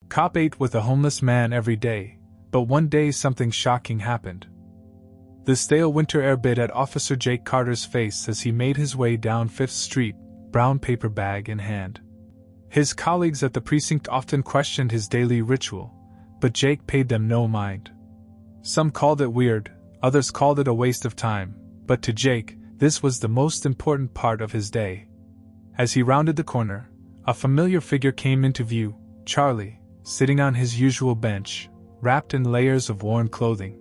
Cop ate with a homeless man every day, but one day something shocking happened. The stale winter air bit at Officer Jake Carter's face as he made his way down 5th Street, brown paper bag in hand. His colleagues at the precinct often questioned his daily ritual, but Jake paid them no mind. Some called it weird, others called it a waste of time, but to Jake, this was the most important part of his day. As he rounded the corner, a familiar figure came into view, Charlie, sitting on his usual bench, wrapped in layers of worn clothing.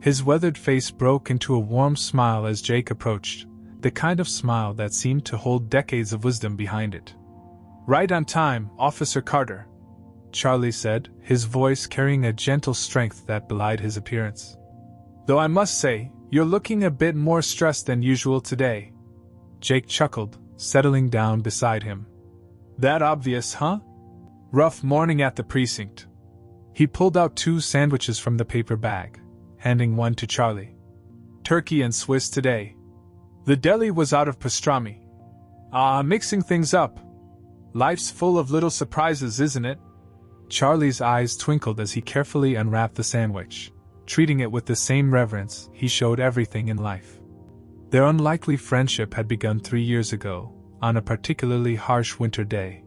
His weathered face broke into a warm smile as Jake approached, the kind of smile that seemed to hold decades of wisdom behind it. "Right on time, Officer Carter," Charlie said, his voice carrying a gentle strength that belied his appearance. "Though I must say, you're looking a bit more stressed than usual today." Jake chuckled, settling down beside him. "That obvious, huh? Rough morning at the precinct." He pulled out 2 sandwiches from the paper bag, handing one to Charlie. "Turkey and Swiss today. The deli was out of pastrami. Mixing things up. Life's full of little surprises, isn't it?" Charlie's eyes twinkled as he carefully unwrapped the sandwich, treating it with the same reverence he showed everything in life. Their unlikely friendship had begun 3 years ago, on a particularly harsh winter day.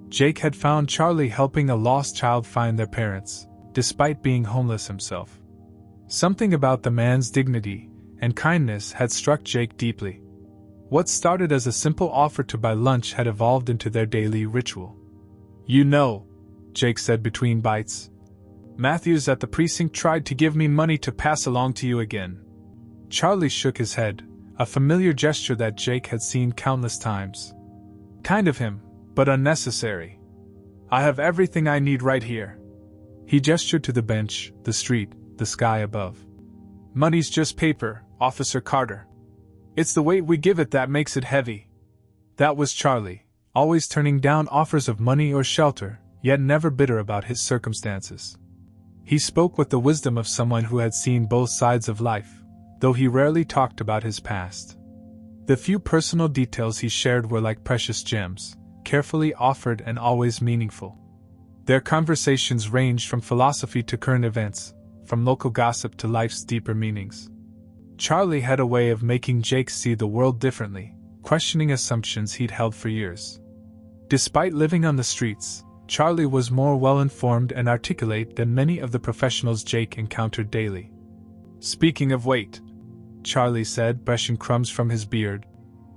Jake had found Charlie helping a lost child find their parents, despite being homeless himself. Something about the man's dignity and kindness had struck Jake deeply. What started as a simple offer to buy lunch had evolved into their daily ritual. "You know," Jake said between bites, "Matthews at the precinct tried to give me money to pass along to you again." Charlie shook his head, a familiar gesture that Jake had seen countless times. "Kind of him, but unnecessary. I have everything I need right here." He gestured to the bench, the street, the sky above. "Money's just paper, Officer Carter. It's the weight we give it that makes it heavy." That was Charlie, always turning down offers of money or shelter, yet never bitter about his circumstances. He spoke with the wisdom of someone who had seen both sides of life, though he rarely talked about his past. The few personal details he shared were like precious gems, carefully offered and always meaningful. Their conversations ranged from philosophy to current events, from local gossip to life's deeper meanings. Charlie had a way of making Jake see the world differently, questioning assumptions he'd held for years. Despite living on the streets, Charlie was more well-informed and articulate than many of the professionals Jake encountered daily. "Speaking of weight," Charlie said, brushing crumbs from his beard,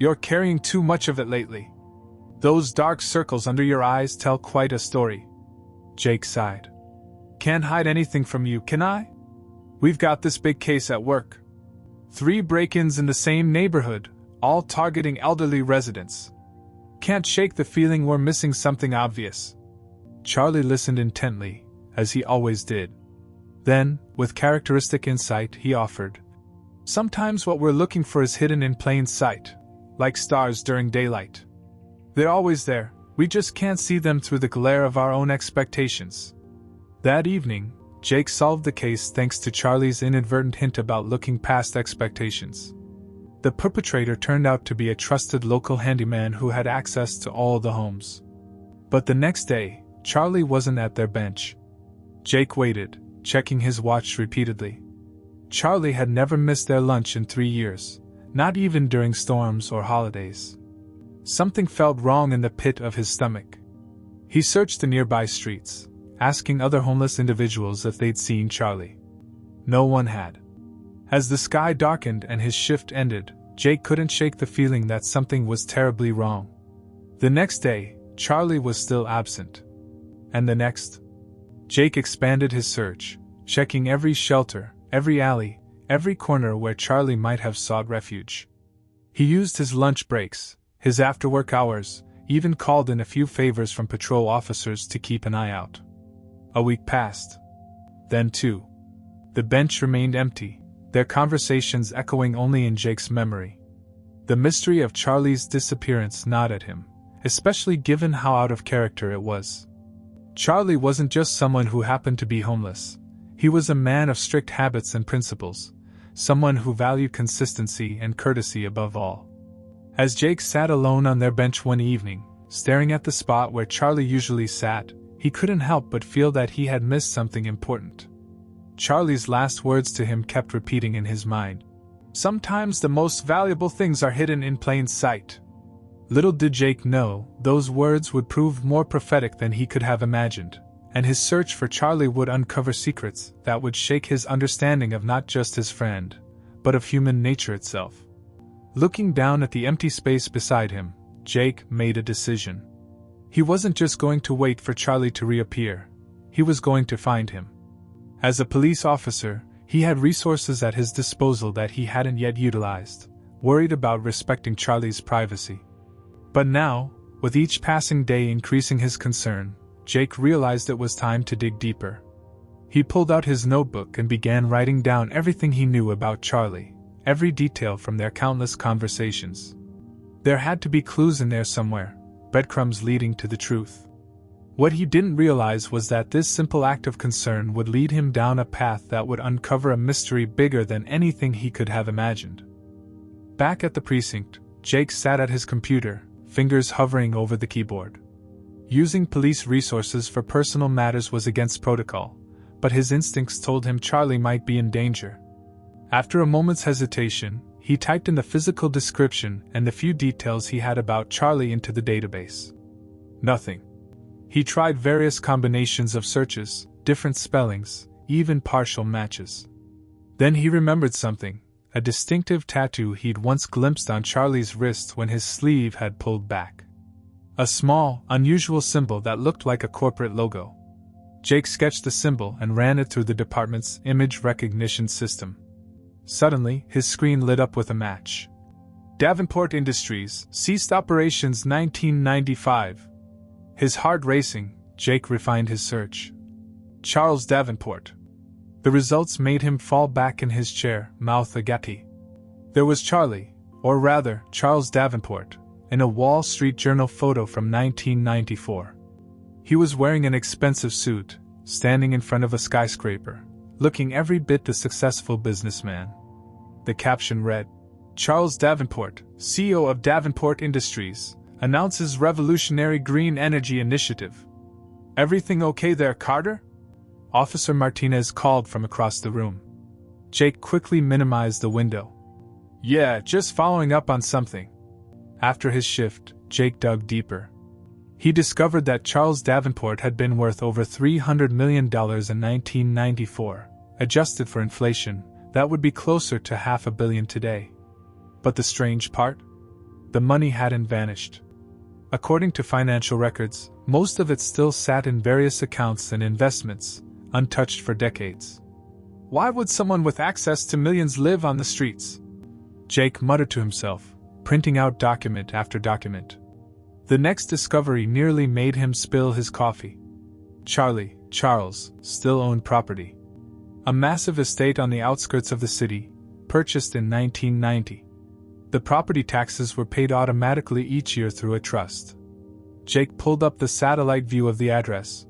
"you're carrying too much of it lately. Those dark circles under your eyes tell quite a story." Jake sighed. "Can't hide anything from you, can I? We've got this big case at work. 3 break-ins in the same neighborhood, all targeting elderly residents. Can't shake the feeling we're missing something obvious." Charlie listened intently, as he always did. Then, with characteristic insight, he offered, "Sometimes what we're looking for is hidden in plain sight, like stars during daylight. They're always there, we just can't see them through the glare of our own expectations." That evening, Jake solved the case thanks to Charlie's inadvertent hint about looking past expectations. The perpetrator turned out to be a trusted local handyman who had access to all the homes. But the next day, Charlie wasn't at their bench. Jake waited, checking his watch repeatedly. Charlie had never missed their lunch in 3 years, not even during storms or holidays. Something felt wrong in the pit of his stomach. He searched the nearby streets, asking other homeless individuals if they'd seen Charlie. No one had. As the sky darkened and his shift ended, Jake couldn't shake the feeling that something was terribly wrong. The next day, Charlie was still absent. And the next? Jake expanded his search, checking every shelter, every alley, every corner where Charlie might have sought refuge. He used his lunch breaks, his after-work hours, even called in a few favors from patrol officers to keep an eye out. A week passed. Then 2. The bench remained empty, their conversations echoing only in Jake's memory. The mystery of Charlie's disappearance gnawed at him, especially given how out of character it was. Charlie wasn't just someone who happened to be homeless. He was a man of strict habits and principles, someone who valued consistency and courtesy above all. As Jake sat alone on their bench one evening, staring at the spot where Charlie usually sat, he couldn't help but feel that he had missed something important. Charlie's last words to him kept repeating in his mind. Sometimes the most valuable things are hidden in plain sight. Little did Jake know, those words would prove more prophetic than he could have imagined, and his search for Charlie would uncover secrets that would shake his understanding of not just his friend, but of human nature itself. Looking down at the empty space beside him, Jake made a decision. He wasn't just going to wait for Charlie to reappear, he was going to find him. As a police officer, he had resources at his disposal that he hadn't yet utilized, worried about respecting Charlie's privacy. But now, with each passing day increasing his concern, Jake realized it was time to dig deeper. He pulled out his notebook and began writing down everything he knew about Charlie, every detail from their countless conversations. There had to be clues in there somewhere, breadcrumbs leading to the truth. What he didn't realize was that this simple act of concern would lead him down a path that would uncover a mystery bigger than anything he could have imagined. Back at the precinct, Jake sat at his computer, fingers hovering over the keyboard. Using police resources for personal matters was against protocol, but his instincts told him Charlie might be in danger. After a moment's hesitation, he typed in the physical description and the few details he had about Charlie into the database. Nothing. He tried various combinations of searches, different spellings, even partial matches. Then he remembered something, a distinctive tattoo he'd once glimpsed on Charlie's wrist when his sleeve had pulled back. A small, unusual symbol that looked like a corporate logo. Jake sketched the symbol and ran it through the department's image recognition system. Suddenly, his screen lit up with a match. Davenport Industries, ceased operations 1995. His heart racing, Jake refined his search. Charles Davenport. The results made him fall back in his chair, mouth agape. There was Charlie, or rather, Charles Davenport, in a Wall Street Journal photo from 1994. He was wearing an expensive suit, standing in front of a skyscraper, looking every bit the successful businessman. The caption read, Charles Davenport, CEO of Davenport Industries, announces revolutionary green energy initiative. Everything okay there, Carter? Officer Martinez called from across the room. Jake quickly minimized the window. Yeah, just following up on something. After his shift, Jake dug deeper. He discovered that Charles Davenport had been worth over $300 million in 1994. Adjusted for inflation, that would be closer to $500 million today. But the strange part? The money hadn't vanished. According to financial records, most of it still sat in various accounts and investments, untouched for decades. Why would someone with access to millions live on the streets? Jake muttered to himself, printing out document after document. The next discovery nearly made him spill his coffee. Charles, still owned property. A massive estate on the outskirts of the city, purchased in 1990. The property taxes were paid automatically each year through a trust. Jake pulled up the satellite view of the address.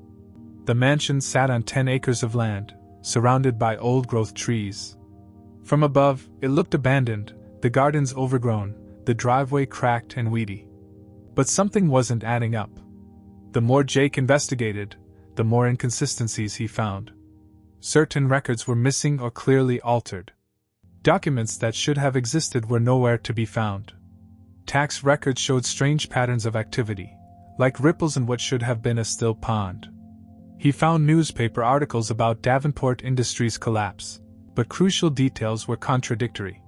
The mansion sat on 10 acres of land, surrounded by old-growth trees. From above, it looked abandoned, the gardens overgrown, the driveway cracked and weedy. But something wasn't adding up. The more Jake investigated, the more inconsistencies he found. Certain records were missing or clearly altered. Documents that should have existed were nowhere to be found. Tax records showed strange patterns of activity, like ripples in what should have been a still pond. He found newspaper articles about Davenport Industries' collapse, but crucial details were contradictory.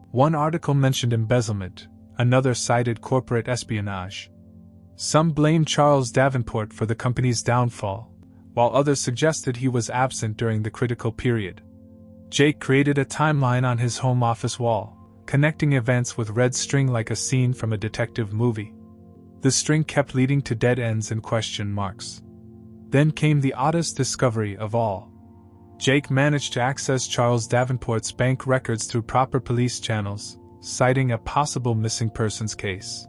One article mentioned embezzlement, another cited corporate espionage. Some blamed Charles Davenport for the company's downfall, while others suggested he was absent during the critical period. Jake created a timeline on his home office wall, connecting events with red string like a scene from a detective movie. The string kept leading to dead ends and question marks. Then came the oddest discovery of all. Jake managed to access Charles Davenport's bank records through proper police channels, citing a possible missing persons case.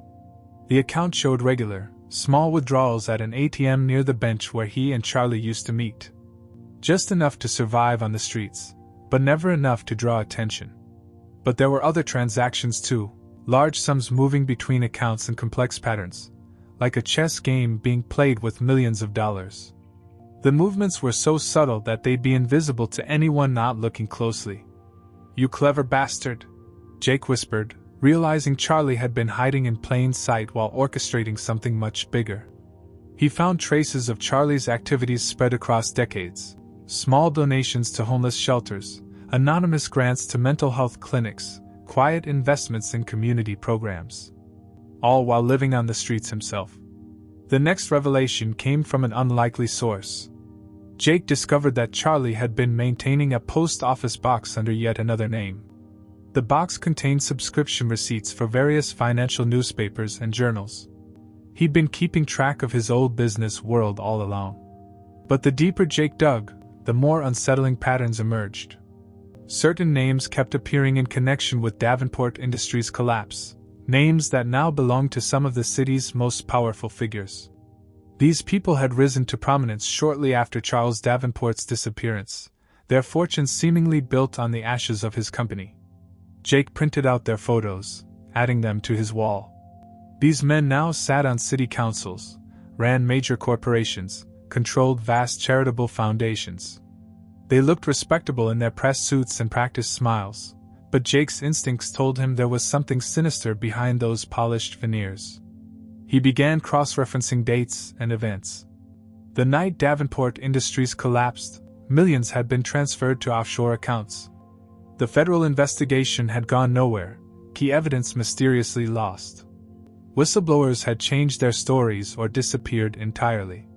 The account showed regular, small withdrawals at an ATM near the bench where he and Charlie used to meet. Just enough to survive on the streets, but never enough to draw attention. But there were other transactions too, large sums moving between accounts in complex patterns, like a chess game being played with millions of dollars. The movements were so subtle that they'd be invisible to anyone not looking closely. "You clever bastard," Jake whispered, realizing Charlie had been hiding in plain sight while orchestrating something much bigger. He found traces of Charlie's activities spread across decades: small donations to homeless shelters, anonymous grants to mental health clinics, quiet investments in community programs. All while living on the streets himself. The next revelation came from an unlikely source. Jake discovered that Charlie had been maintaining a post office box under yet another name. The box contained subscription receipts for various financial newspapers and journals. He'd been keeping track of his old business world all along. But the deeper Jake dug, the more unsettling patterns emerged. Certain names kept appearing in connection with Davenport Industries' collapse, names that now belonged to some of the city's most powerful figures. These people had risen to prominence shortly after Charles Davenport's disappearance, their fortunes seemingly built on the ashes of his company. Jake printed out their photos, adding them to his wall. These men now sat on city councils, ran major corporations, controlled vast charitable foundations. They looked respectable in their press suits and practiced smiles, but Jake's instincts told him there was something sinister behind those polished veneers. He began cross-referencing dates and events. The night Davenport Industries collapsed, millions had been transferred to offshore accounts. The federal investigation had gone nowhere, key evidence mysteriously lost. Whistleblowers had changed their stories or disappeared entirely.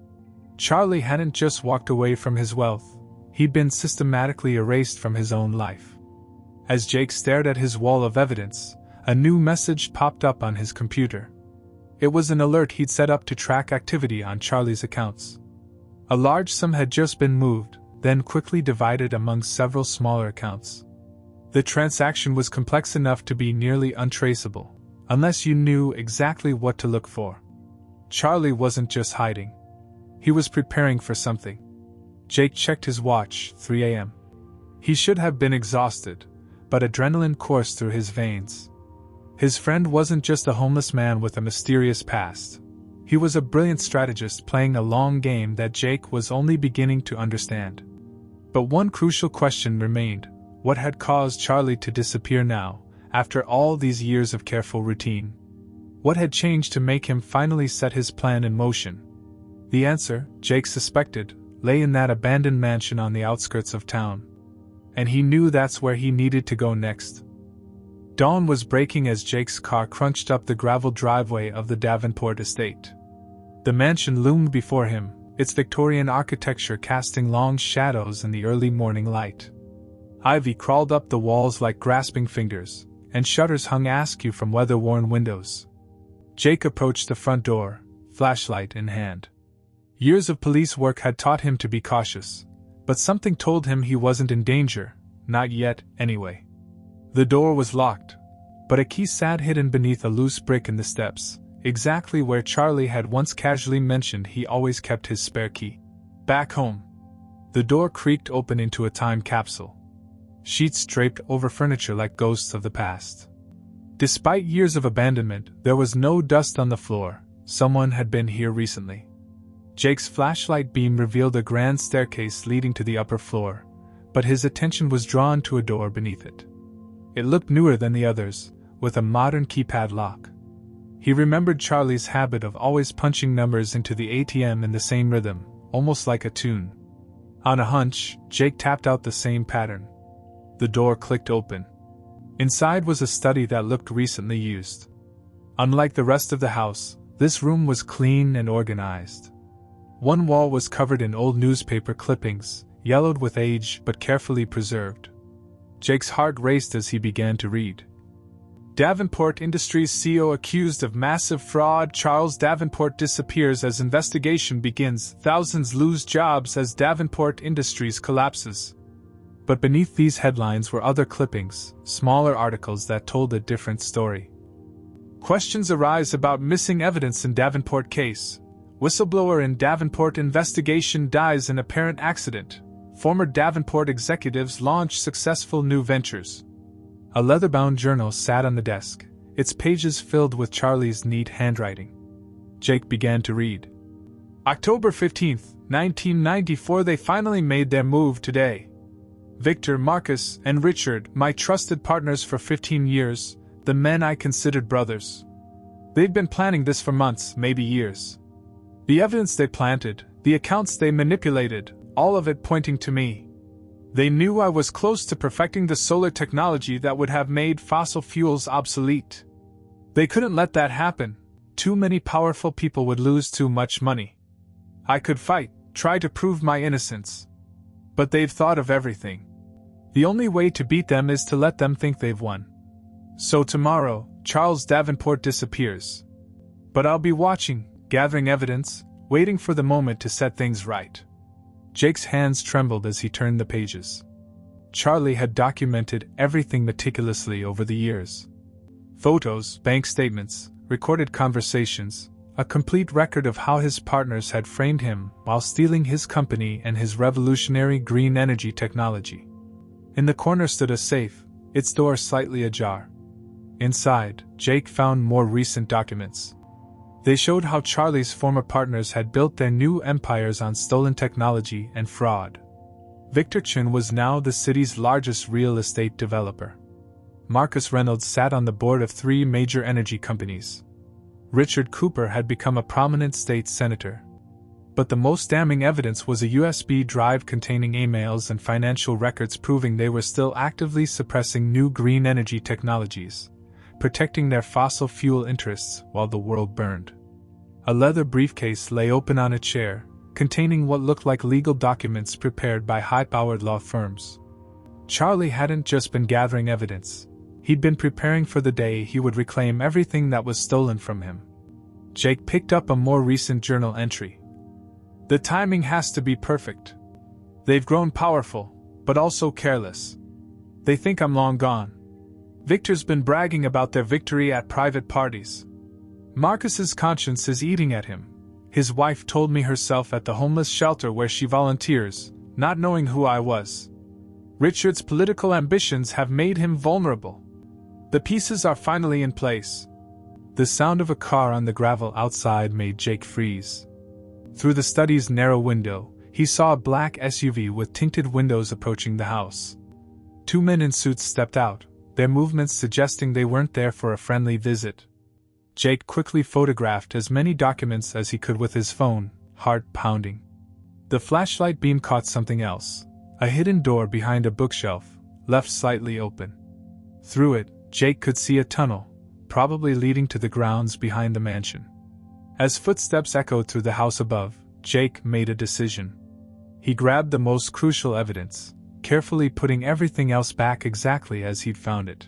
Charlie hadn't just walked away from his wealth, he'd been systematically erased from his own life. As Jake stared at his wall of evidence, a new message popped up on his computer. It was an alert he'd set up to track activity on Charlie's accounts. A large sum had just been moved, then quickly divided among several smaller accounts. The transaction was complex enough to be nearly untraceable, unless you knew exactly what to look for. Charlie wasn't just hiding. He was preparing for something. Jake checked his watch, 3 a.m. He should have been exhausted, but adrenaline coursed through his veins. His friend wasn't just a homeless man with a mysterious past. He was a brilliant strategist playing a long game that Jake was only beginning to understand. But one crucial question remained: what had caused Charlie to disappear now, after all these years of careful routine? What had changed to make him finally set his plan in motion? The answer, Jake suspected, lay in that abandoned mansion on the outskirts of town. And he knew that's where he needed to go next. Dawn was breaking as Jake's car crunched up the gravel driveway of the Davenport estate. The mansion loomed before him, its Victorian architecture casting long shadows in the early morning light. Ivy crawled up the walls like grasping fingers, and shutters hung askew from weather-worn windows. Jake approached the front door, flashlight in hand. Years of police work had taught him to be cautious, but something told him he wasn't in danger, not yet, anyway. The door was locked, but a key sat hidden beneath a loose brick in the steps, exactly where Charlie had once casually mentioned he always kept his spare key. Back home. The door creaked open into a time capsule. Sheets draped over furniture like ghosts of the past. Despite years of abandonment, there was no dust on the floor. Someone had been here recently. Jake's flashlight beam revealed a grand staircase leading to the upper floor, but his attention was drawn to a door beneath it. It looked newer than the others, with a modern keypad lock. He remembered Charlie's habit of always punching numbers into the ATM in the same rhythm, almost like a tune. On a hunch, Jake tapped out the same pattern. The door clicked open. Inside was a study that looked recently used. Unlike the rest of the house, this room was clean and organized. One wall was covered in old newspaper clippings, yellowed with age but carefully preserved. Jake's heart raced as he began to read. Davenport Industries CEO accused of massive fraud. Charles Davenport disappears as investigation begins. Thousands lose jobs as Davenport Industries collapses. But beneath these headlines were other clippings, smaller articles that told a different story. Questions arise about missing evidence in Davenport case. Whistleblower in Davenport investigation dies in apparent accident. Former Davenport executives launch successful new ventures. A leather-bound journal sat on the desk, its pages filled with Charlie's neat handwriting. Jake began to read. October 15, 1994 they finally made their move today. Victor, Marcus, and Richard, my trusted partners for 15 years, the men I considered brothers. They've been planning this for months, maybe years. The evidence they planted, the accounts they manipulated, all of it pointing to me. They knew I was close to perfecting the solar technology that would have made fossil fuels obsolete. They couldn't let that happen. Too many powerful people would lose too much money. I could fight, try to prove my innocence. But they've thought of everything. The only way to beat them is to let them think they've won. So tomorrow, Charles Davenport disappears. But I'll be watching, gathering evidence, waiting for the moment to set things right. Jake's hands trembled as he turned the pages. Charlie had documented everything meticulously over the years. Photos, bank statements, recorded conversations, a complete record of how his partners had framed him while stealing his company and his revolutionary green energy technology. In the corner stood a safe, its door slightly ajar. Inside, Jake found more recent documents. They showed how Charlie's former partners had built their new empires on stolen technology and fraud. Victor Chin was now the city's largest real estate developer. Marcus Reynolds sat on the board of 3 major energy companies. Richard Cooper had become a prominent state senator. But the most damning evidence was a USB drive containing emails and financial records proving they were still actively suppressing new green energy technologies, protecting their fossil fuel interests while the world burned. A leather briefcase lay open on a chair, containing what looked like legal documents prepared by high-powered law firms. Charlie hadn't just been gathering evidence. He'd been preparing for the day he would reclaim everything that was stolen from him. Jake picked up a more recent journal entry. The timing has to be perfect. They've grown powerful, but also careless. They think I'm long gone. Victor's been bragging about their victory at private parties. Marcus's conscience is eating at him. His wife told me herself at the homeless shelter where she volunteers, not knowing who I was. Richard's political ambitions have made him vulnerable. The pieces are finally in place. The sound of a car on the gravel outside made Jake freeze. Through the study's narrow window, he saw a black SUV with tinted windows approaching the house. 2 men in suits stepped out, their movements suggesting they weren't there for a friendly visit. Jake quickly photographed as many documents as he could with his phone, heart pounding. The flashlight beam caught something else, a hidden door behind a bookshelf, left slightly open. Through it, Jake could see a tunnel, probably leading to the grounds behind the mansion. As footsteps echoed through the house above, Jake made a decision. He grabbed the most crucial evidence, carefully putting everything else back exactly as he'd found it.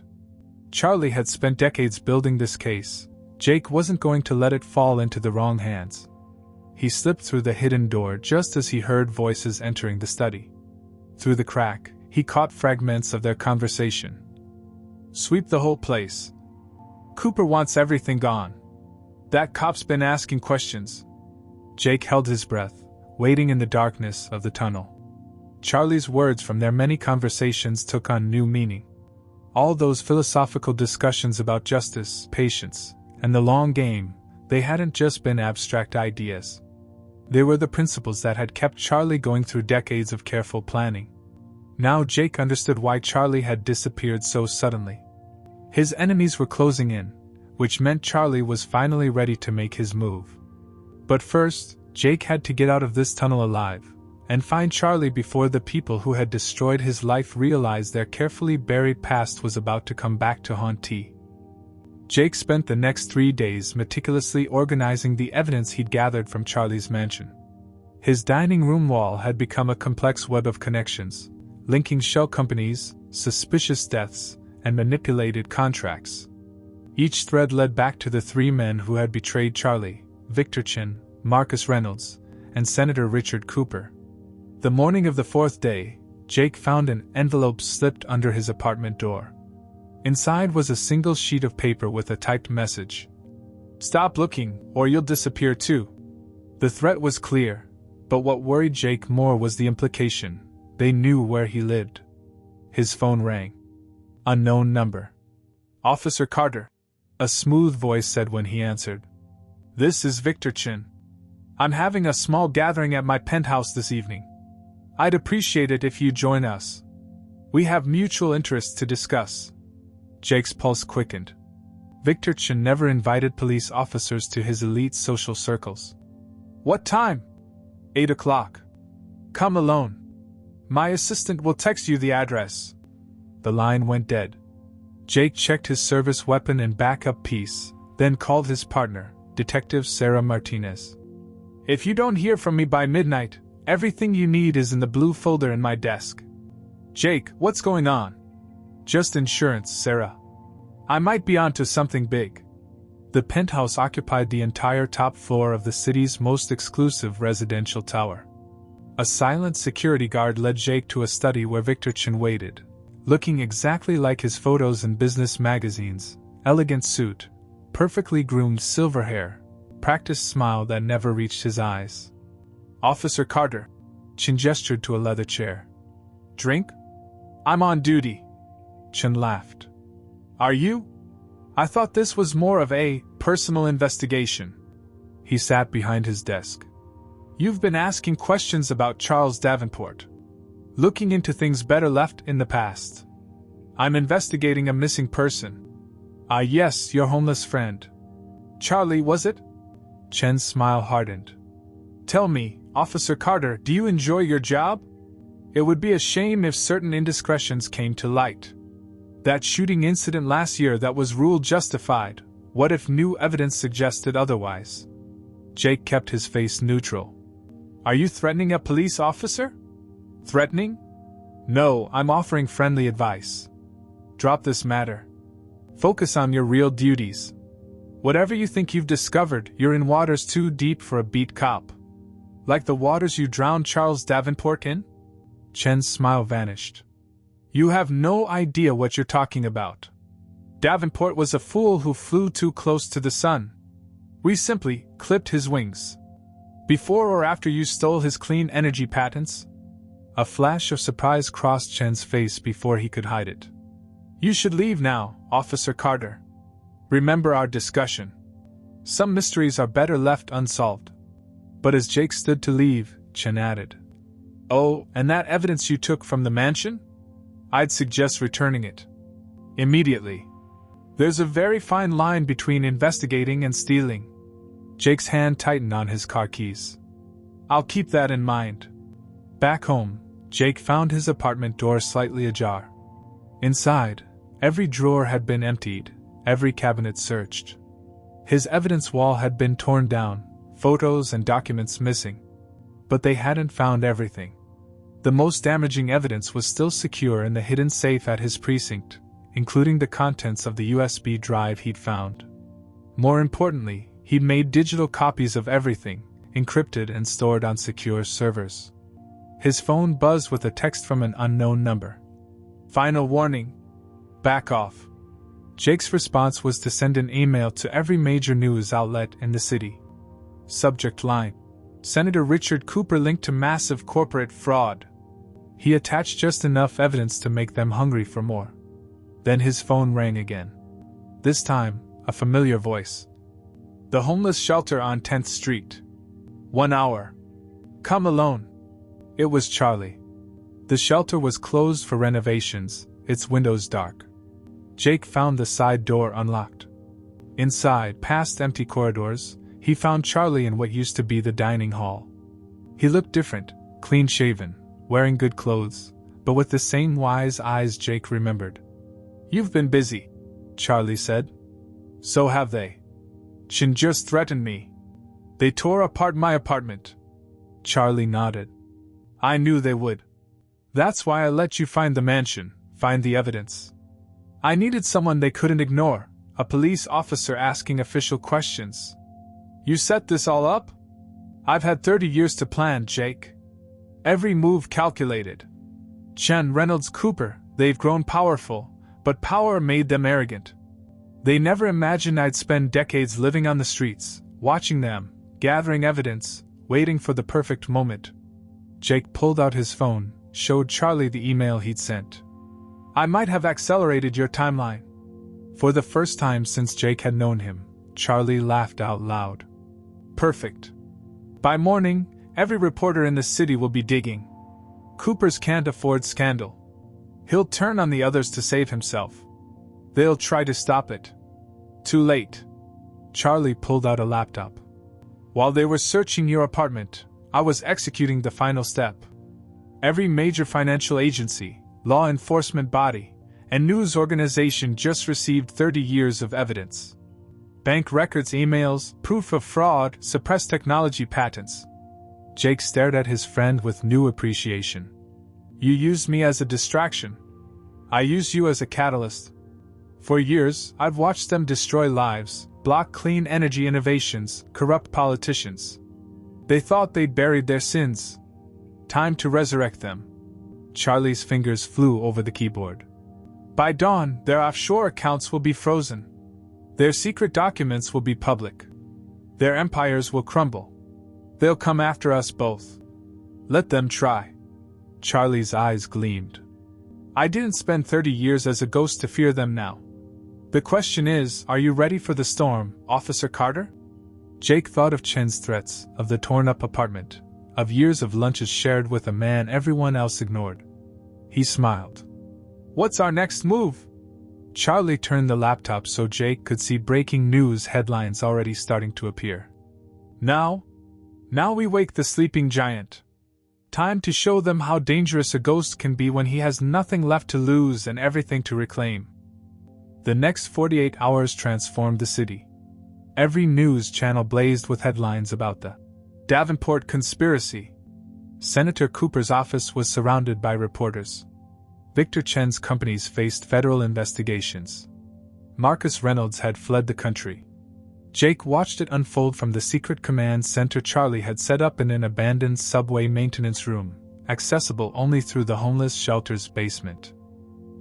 Charlie had spent decades building this case. Jake wasn't going to let it fall into the wrong hands. He slipped through the hidden door just as he heard voices entering the study. Through the crack, he caught fragments of their conversation. "Sweep the whole place. Cooper wants everything gone. That cop's been asking questions." Jake held his breath, waiting in the darkness of the tunnel. Charlie's words from their many conversations took on new meaning. All those philosophical discussions about justice, patience, and the long game, they hadn't just been abstract ideas. They were the principles that had kept Charlie going through decades of careful planning. Now Jake understood why Charlie had disappeared so suddenly. His enemies were closing in, which meant Charlie was finally ready to make his move. But first, Jake had to get out of this tunnel alive, and find Charlie before the people who had destroyed his life realized their carefully buried past was about to come back to haunt T. Jake spent the next 3 days meticulously organizing the evidence he'd gathered from Charlie's mansion. His dining room wall had become a complex web of connections, linking shell companies, suspicious deaths, and manipulated contracts. Each thread led back to the 3 men who had betrayed Charlie: Victor Chin, Marcus Reynolds, and Senator Richard Cooper. The morning of the 4th day, Jake found an envelope slipped under his apartment door. Inside was a single sheet of paper with a typed message. "Stop looking, or you'll disappear too." The threat was clear, but what worried Jake more was the implication. They knew where he lived. His phone rang. Unknown number. "Officer Carter," a smooth voice said when he answered. "This is Victor Chin. I'm having a small gathering at my penthouse this evening. I'd appreciate it if you join us. We have mutual interests to discuss. Jake's pulse quickened. Victor Chen never invited police officers to his elite social circles. What time? 8 o'clock. Come alone. My assistant will text you the address. The line went dead. Jake checked his service weapon and backup piece, then called his partner, Detective Sarah Martinez. If you don't hear from me by midnight, everything you need is in the blue folder in my desk. Jake, what's going on? Just insurance, Sarah. I might be onto something big. The penthouse occupied the entire top floor of the city's most exclusive residential tower. A silent security guard led Jake to a study where Victor Chen waited, looking exactly like his photos in business magazines: elegant suit, perfectly groomed silver hair, practiced smile that never reached his eyes. Officer Carter. Chen gestured to a leather chair. Drink? I'm on duty. Chen laughed. Are you? I thought this was more of a personal investigation. He sat behind his desk. You've been asking questions about Charles Davenport. Looking into things better left in the past. I'm investigating a missing person. Ah, yes, your homeless friend. Charlie, was it? Chen's smile hardened. Tell me, Officer Carter, do you enjoy your job? It would be a shame if certain indiscretions came to light. That shooting incident last year that was ruled justified, what if new evidence suggested otherwise? Jake kept his face neutral. Are you threatening a police officer? Threatening? No, I'm offering friendly advice. Drop this matter. Focus on your real duties. Whatever you think you've discovered, you're in waters too deep for a beat cop. Like the waters you drowned Charles Davenport in? Chen's smile vanished. You have no idea what you're talking about. Davenport was a fool who flew too close to the sun. We simply clipped his wings. Before or after you stole his clean energy patents? A flash of surprise crossed Chen's face before he could hide it. You should leave now, Officer Carter. Remember our discussion. Some mysteries are better left unsolved. But as Jake stood to leave, Chen added. Oh, and that evidence you took from the mansion? I'd suggest returning it. Immediately. There's a very fine line between investigating and stealing. Jake's hand tightened on his car keys. I'll keep that in mind. Back home, Jake found his apartment door slightly ajar. Inside, every drawer had been emptied, every cabinet searched. His evidence wall had been torn down, photos and documents missing. But they hadn't found everything. The most damaging evidence was still secure in the hidden safe at his precinct, including the contents of the USB drive he'd found. More importantly, he'd made digital copies of everything, encrypted and stored on secure servers. His phone buzzed with a text from an unknown number. Final warning. Back off. Jake's response was to send an email to every major news outlet in the city. Subject line: Senator Richard Cooper linked to massive corporate fraud. He attached just enough evidence to make them hungry for more. Then his phone rang again. This time, a familiar voice. The homeless shelter on 10th Street. 1 hour. Come alone. It was Charlie. The shelter was closed for renovations, its windows dark. Jake found the side door unlocked. Inside, past empty corridors, he found Charlie in what used to be the dining hall. He looked different, clean-shaven, wearing good clothes, but with the same wise eyes Jake remembered. You've been busy, Charlie said. So have they. Chen just threatened me. They tore apart my apartment. Charlie nodded. I knew they would. That's why I let you find the mansion, find the evidence. I needed someone they couldn't ignore, a police officer asking official questions. You set this all up? I've had 30 years to plan, Jake. Every move calculated. Chen, Reynolds, Cooper, they've grown powerful, but power made them arrogant. They never imagined I'd spend decades living on the streets, watching them, gathering evidence, waiting for the perfect moment. Jake pulled out his phone, showed Charlie the email he'd sent. I might have accelerated your timeline. For the first time since Jake had known him, Charlie laughed out loud. Perfect. By morning, every reporter in the city will be digging. Coopers can't afford scandal. He'll turn on the others to save himself. They'll try to stop it. Too late. Charlie pulled out a laptop. While they were searching your apartment, I was executing the final step. Every major financial agency, law enforcement body, and news organization just received 30 years of evidence. Bank records, emails, proof of fraud, suppressed technology patents. Jake stared at his friend with new appreciation. You used me as a distraction. I used you as a catalyst. For years, I've watched them destroy lives, block clean energy innovations, corrupt politicians. They thought they'd buried their sins. Time to resurrect them. Charlie's fingers flew over the keyboard. By dawn, their offshore accounts will be frozen. Their secret documents will be public. Their empires will crumble. They'll come after us both. Let them try. Charlie's eyes gleamed. I didn't spend 30 years as a ghost to fear them now. The question is, are you ready for the storm, Officer Carter? Jake thought of Chen's threats, of the torn-up apartment, of years of lunches shared with a man everyone else ignored. He smiled. What's our next move? Charlie turned the laptop so Jake could see breaking news headlines already starting to appear. Now we wake the sleeping giant. Time to show them how dangerous a ghost can be when he has nothing left to lose and everything to reclaim. The next 48 hours transformed the city. Every news channel blazed with headlines about the Davenport conspiracy. Senator Cooper's office was surrounded by reporters. Victor Chen's companies faced federal investigations. Marcus Reynolds had fled the country. Jake watched it unfold from the secret command center Charlie had set up in an abandoned subway maintenance room, accessible only through the homeless shelter's basement.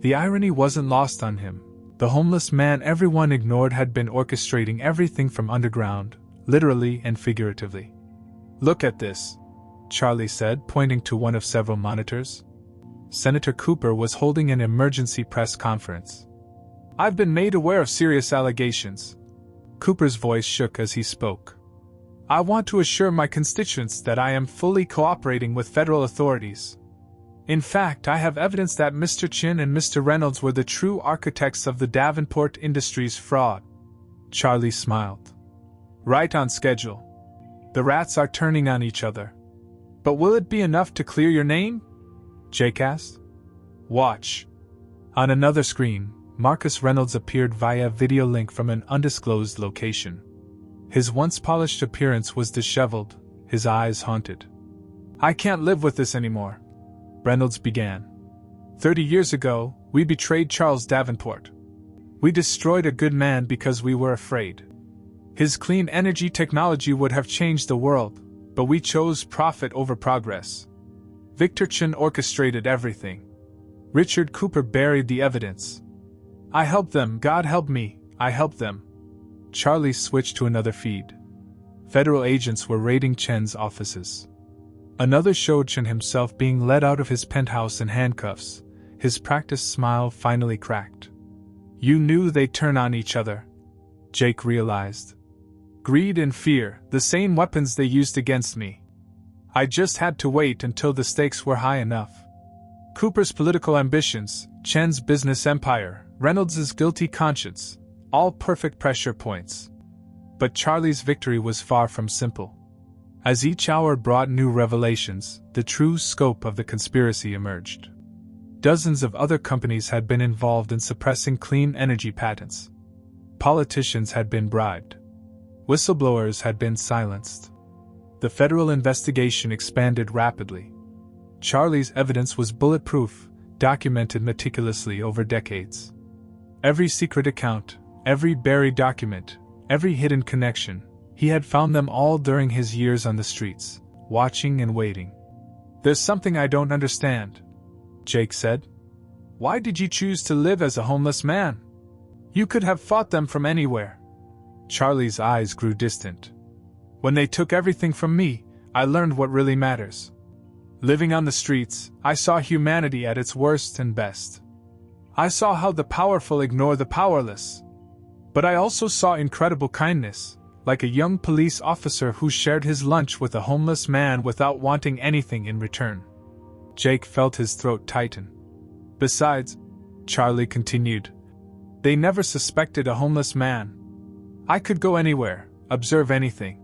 The irony wasn't lost on him. The homeless man everyone ignored had been orchestrating everything from underground, literally and figuratively. Look at this, Charlie said, pointing to one of several monitors. Senator Cooper was holding an emergency press conference. I've been made aware of serious allegations. Cooper's voice shook as he spoke. I want to assure my constituents that I am fully cooperating with federal authorities. In fact, I have evidence that Mr. Chen and Mr. Reynolds were the true architects of the Davenport Industries fraud. Charlie smiled. Right on schedule. The rats are turning on each other. But will it be enough to clear your name? Jake asked. Watch. On another screen, Marcus Reynolds appeared via video link from an undisclosed location. His once polished appearance was disheveled, his eyes haunted. I can't live with this anymore, Reynolds began. 30 years ago, we betrayed Charles Davenport. We destroyed a good man because we were afraid. His clean energy technology would have changed the world, but we chose profit over progress. Victor Chen orchestrated everything. Richard Cooper buried the evidence. I helped them, God help me, I helped them. Charlie switched to another feed. Federal agents were raiding Chen's offices. Another showed Chen himself being led out of his penthouse in handcuffs. His practiced smile finally cracked. You knew they'd turn on each other, Jake realized. Greed and fear, the same weapons they used against me. I just had to wait until the stakes were high enough. Cooper's political ambitions, Chen's business empire, Reynolds' guilty conscience, all perfect pressure points. But Charlie's victory was far from simple. As each hour brought new revelations, the true scope of the conspiracy emerged. Dozens of other companies had been involved in suppressing clean energy patents. Politicians had been bribed. Whistleblowers had been silenced. The federal investigation expanded rapidly. Charlie's evidence was bulletproof, documented meticulously over decades. Every secret account, every buried document, every hidden connection, he had found them all during his years on the streets, watching and waiting. There's something I don't understand, Jake said. Why did you choose to live as a homeless man? You could have fought them from anywhere. Charlie's eyes grew distant. When they took everything from me, I learned what really matters. Living on the streets, I saw humanity at its worst and best. I saw how the powerful ignore the powerless. But I also saw incredible kindness, like a young police officer who shared his lunch with a homeless man without wanting anything in return. Jake felt his throat tighten. Besides, Charlie continued, they never suspected a homeless man. I could go anywhere, observe anything.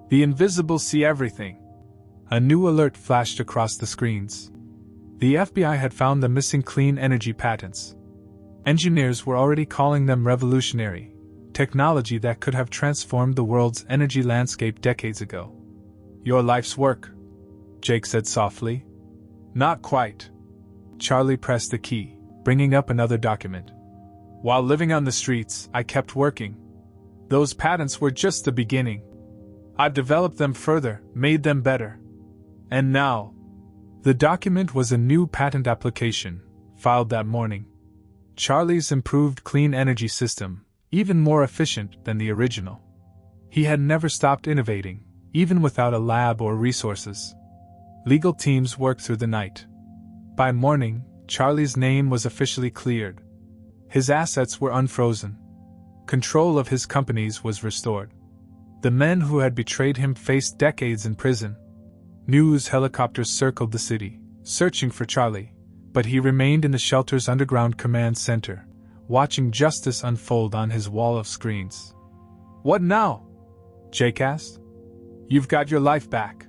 The invisible see everything. A new alert flashed across the screens. The FBI had found the missing clean energy patents. Engineers were already calling them revolutionary, technology that could have transformed the world's energy landscape decades ago. Your life's work, Jake said softly. Not quite. Charlie pressed the key, bringing up another document. While living on the streets, I kept working. Those patents were just the beginning. I've developed them further, made them better. And now, the document was a new patent application, filed that morning. Charlie's improved clean energy system, even more efficient than the original. He had never stopped innovating, even without a lab or resources. Legal teams worked through the night. By morning, Charlie's name was officially cleared. His assets were unfrozen. Control of his companies was restored. The men who had betrayed him faced decades in prison. News helicopters circled the city, searching for Charlie, but he remained in the shelter's underground command center, watching justice unfold on his wall of screens. What now? Jake asked. You've got your life back.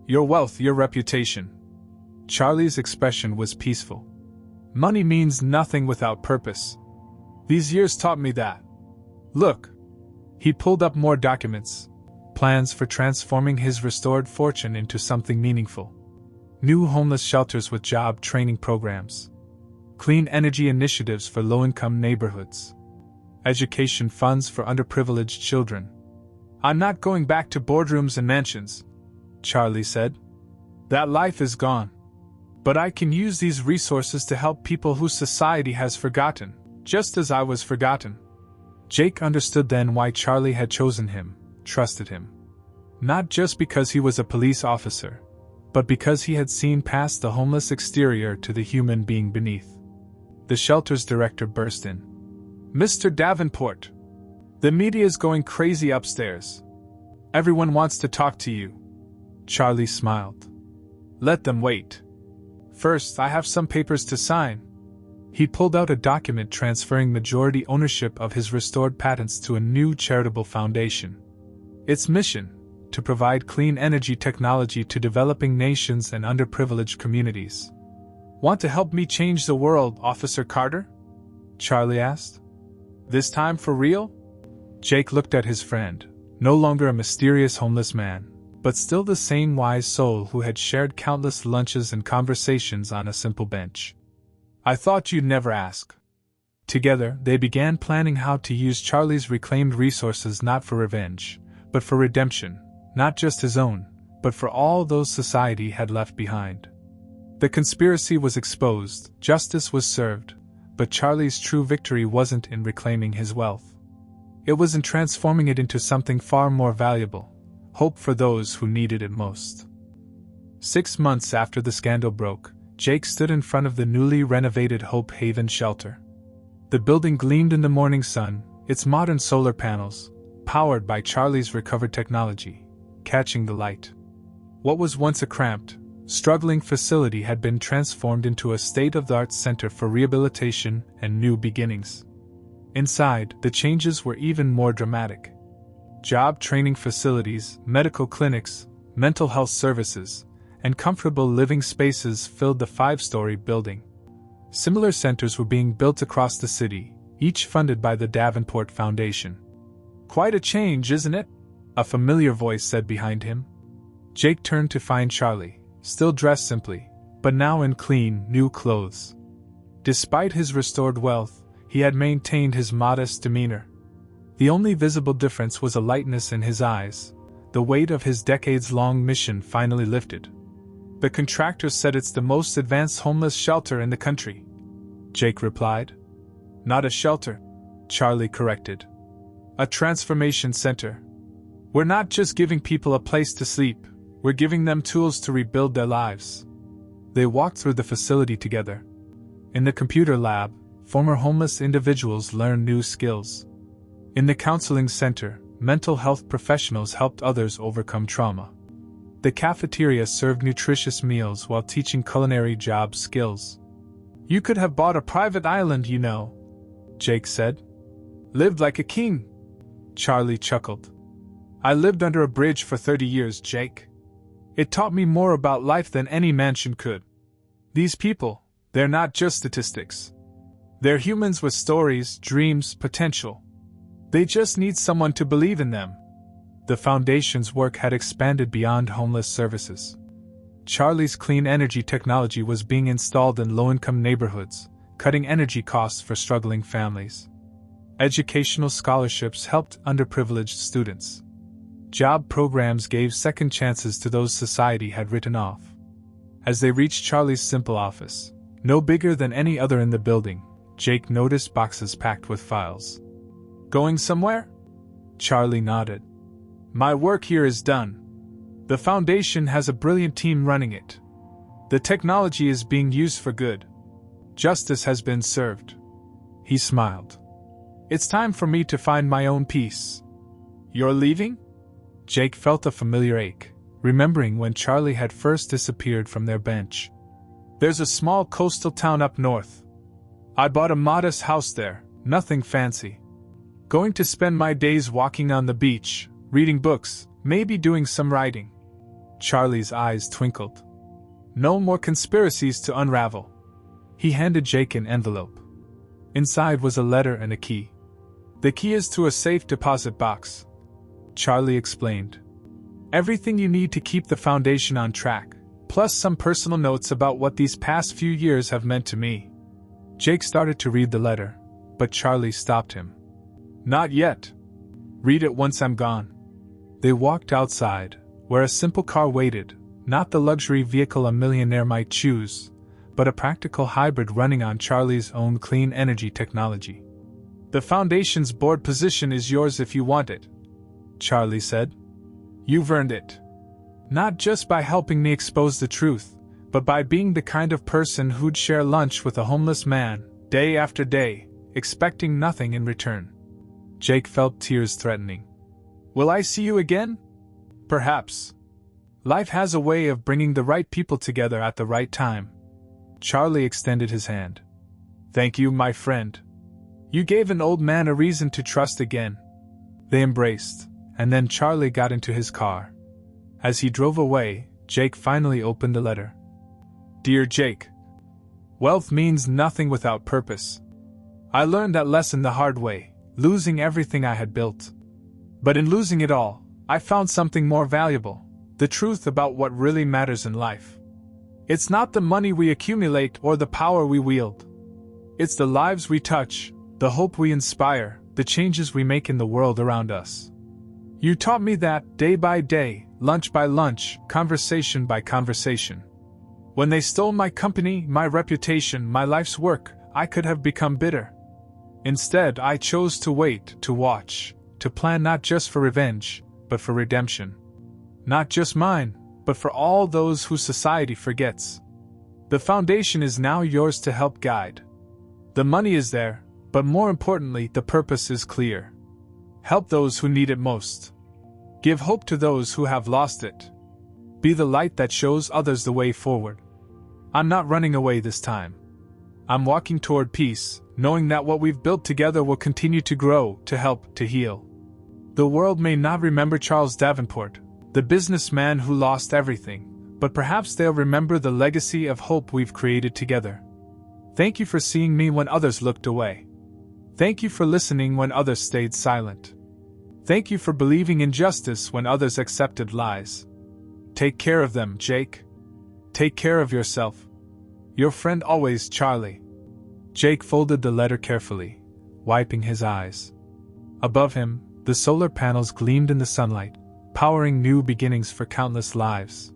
Your wealth, your reputation. Charlie's expression was peaceful. Money means nothing without purpose. These years taught me that. Look. He pulled up more documents, plans for transforming his restored fortune into something meaningful. New homeless shelters with job training programs. Clean energy initiatives for low-income neighborhoods. Education funds for underprivileged children. I'm not going back to boardrooms and mansions, Charlie said. That life is gone. But I can use these resources to help people whose society has forgotten, just as I was forgotten. Jake understood then why Charlie had chosen him, trusted him. Not just because he was a police officer, but because he had seen past the homeless exterior to the human being beneath. The shelter's director burst in. Mr. Davenport! The media's going crazy upstairs. Everyone wants to talk to you. Charlie smiled. Let them wait. First, I have some papers to sign. He pulled out a document transferring majority ownership of his restored patents to a new charitable foundation. Its mission: to provide clean energy technology to developing nations and underprivileged communities. Want to help me change the world, Officer Carter? Charlie asked. This time for real? Jake looked at his friend, no longer a mysterious homeless man, but still the same wise soul who had shared countless lunches and conversations on a simple bench. I thought you'd never ask. Together, they began planning how to use Charlie's reclaimed resources not for revenge, but for redemption, not just his own, but for all those society had left behind. The conspiracy was exposed, justice was served, but Charlie's true victory wasn't in reclaiming his wealth. It was in transforming it into something far more valuable, hope for those who needed it most. 6 months after the scandal broke, Jake stood in front of the newly renovated Hope Haven shelter. The building gleamed in the morning sun, its modern solar panels, powered by Charlie's recovered technology, catching the light. What was once a cramped, struggling facility had been transformed into a state-of-the-art center for rehabilitation and new beginnings. Inside, the changes were even more dramatic. Job training facilities, medical clinics, mental health services, and comfortable living spaces filled the 5-story building. Similar centers were being built across the city, each funded by the Davenport Foundation. Quite a change, isn't it? A familiar voice said behind him. Jake turned to find Charlie, still dressed simply, but now in clean, new clothes. Despite his restored wealth, he had maintained his modest demeanor. The only visible difference was a lightness in his eyes, the weight of his decades-long mission finally lifted. The contractor said it's the most advanced homeless shelter in the country, Jake replied. Not a shelter, Charlie corrected. A transformation center. We're not just giving people a place to sleep, we're giving them tools to rebuild their lives. They walked through the facility together. In the computer lab, former homeless individuals learned new skills. In the counseling center, mental health professionals helped others overcome trauma. The cafeteria served nutritious meals while teaching culinary job skills. "You could have bought a private island, you know," Jake said. "Lived like a king." Charlie chuckled. "I lived under a bridge for 30 years, Jake. It taught me more about life than any mansion could. These people, they're not just statistics. They're humans with stories, dreams, potential. They just need someone to believe in them." The Foundation's work had expanded beyond homeless services. Charlie's clean energy technology was being installed in low-income neighborhoods, cutting energy costs for struggling families. Educational scholarships helped underprivileged students. Job programs gave second chances to those society had written off. As they reached Charlie's simple office, no bigger than any other in the building, Jake noticed boxes packed with files. "Going somewhere?" Charlie nodded. "My work here is done. The Foundation has a brilliant team running it. The technology is being used for good. Justice has been served." He smiled. "It's time for me to find my own peace." "You're leaving?" Jake felt a familiar ache, remembering when Charlie had first disappeared from their bench. "There's a small coastal town up north. I bought a modest house there, nothing fancy. Going to spend my days walking on the beach, reading books, maybe doing some writing." Charlie's eyes twinkled. "No more conspiracies to unravel." He handed Jake an envelope. Inside was a letter and a key. "The key is to a safe deposit box," Charlie explained. "Everything you need to keep the Foundation on track, plus some personal notes about what these past few years have meant to me." Jake started to read the letter, but Charlie stopped him. "Not yet. Read it once I'm gone." They walked outside, where a simple car waited, not the luxury vehicle a millionaire might choose, but a practical hybrid running on Charlie's own clean energy technology. "The Foundation's board position is yours if you want it," Charlie said. "You've earned it. Not just by helping me expose the truth, but by being the kind of person who'd share lunch with a homeless man, day after day, expecting nothing in return." Jake felt tears threatening. "Will I see you again?" "Perhaps. Life has a way of bringing the right people together at the right time." Charlie extended his hand. "Thank you, my friend. You gave an old man a reason to trust again." They embraced, and then Charlie got into his car. As he drove away, Jake finally opened the letter. "Dear Jake, wealth means nothing without purpose. I learned that lesson the hard way, losing everything I had built. But in losing it all, I found something more valuable, the truth about what really matters in life. It's not the money we accumulate or the power we wield. It's the lives we touch, the hope we inspire, the changes we make in the world around us. You taught me that, day by day, lunch by lunch, conversation by conversation. When they stole my company, my reputation, my life's work, I could have become bitter. Instead, I chose to wait, to watch, to plan not just for revenge, but for redemption. Not just mine, but for all those who society forgets. The Foundation is now yours to help guide. The money is there, but more importantly, the purpose is clear. Help those who need it most. Give hope to those who have lost it. Be the light that shows others the way forward. I'm not running away this time. I'm walking toward peace, knowing that what we've built together will continue to grow, to help, to heal. The world may not remember Charles Davenport, the businessman who lost everything, but perhaps they'll remember the legacy of hope we've created together. Thank you for seeing me when others looked away. Thank you for listening when others stayed silent. Thank you for believing in justice when others accepted lies. Take care of them, Jake. Take care of yourself. Your friend always, Charlie." Jake folded the letter carefully, wiping his eyes. Above him, the solar panels gleamed in the sunlight, powering new beginnings for countless lives.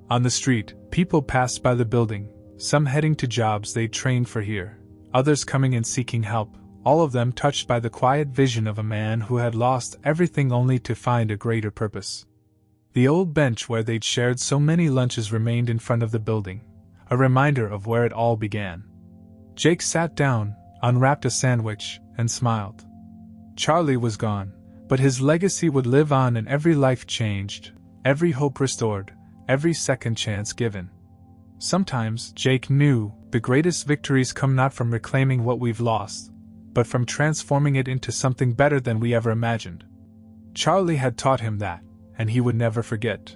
On the street, people passed by the building, some heading to jobs they'd trained for here, others coming and seeking help, all of them touched by the quiet vision of a man who had lost everything only to find a greater purpose. The old bench where they'd shared so many lunches remained in front of the building, a reminder of where it all began. Jake sat down, unwrapped a sandwich, and smiled. Charlie was gone, But his legacy would live on in every life changed, every hope restored, every second chance given. Sometimes, Jake knew, the greatest victories come not from reclaiming what we've lost, but from transforming it into something better than we ever imagined. Charlie had taught him that, and he would never forget.